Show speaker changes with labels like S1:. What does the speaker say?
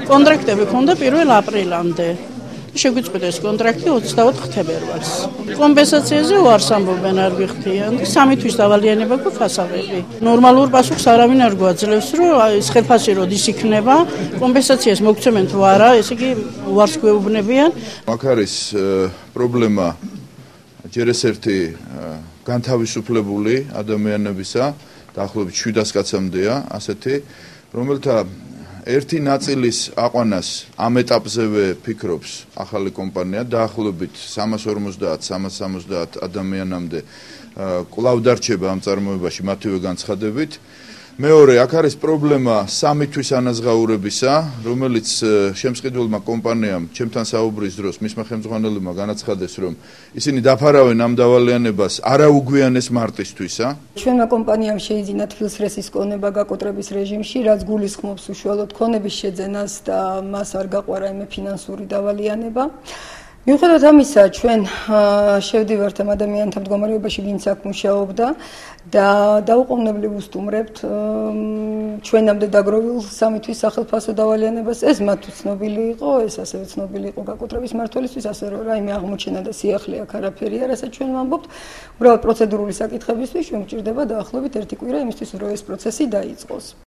S1: კონტრაქტები ქონდა 1 აპრილამდე. შეგვიწყვიტა ეს კონტრაქტი 24 თებერვალს. კომპენსაციაზე უარს ამბობენ არ გიხდიან. 3 თვის დავალიანება გვაქვს ასაღები. ნორმალურ პასუხს არავინ არ გვაძლევს, რომ ეს ხელფასი როდის იქნება, კომპენსაციას მოგცემენ თუ არა, ესე იგი უარს გვეუბნებიან.
S2: აქ არის პრობლემა ჯერ ეს ერთი განთავისუფლებული ადამიანებისა, დაახლოებით 700 კაცამდეა ასეთი, რომელთა ერთი ნაწილის აყვანას ამ ეტაპზევე ფიქრობს ახალი კომპანია, დაახლოებით 350-370 ადამიანამდე კვლავ დარჩება ამ წარმოებაში მათივე განცხადებით. მეორე, აქ არის პრობლემა 3 თვის ანაზღაურებისა, რომელიც შემსყიდველმა კომპანიამ ჩემთან საუბრის დროს მისმა ხელმძღვანელებმა განაცხადეს, რომ ისინი დაფარავენ ამ დავალიანებას არაუგვიანეს მარტისთვისა.
S3: ჩვენმა კომპანიამ შეიძინა თბილსრესის კონება გაკოტრების რეჟიმში, რაც გულისხმობს უშუალოდ ქონების შეძენას და მას არ გაყვარა იმე ფინანსური დავალიანება. მიუხედავად ამისა, ჩვენ შევდივართ ამ ადამიანთა მდგომარეობაში, ვინც აქ მუშაობდა და დაუყოვნებლივ უსტუმრებთ ჩვენამდე დაგროვილ 3 თვის სახელფასო დავალიანებას. ეს მათთვის ცნობილი იყო, ეს ასევე ცნობილი იყო გაკოტრების მმართველისთვის, ასე რომ რაიმე აღმოჩენა და სიახლე აქ არაფერია, რასაც ჩვენ ვამბობთ. უბრალოდ პროცედურული საკითხებისთვის ჩვენ გვჭირდება დაახლოებით 1 კვირა იმისთვის, რომ ეს პროცესი დაიწყოს.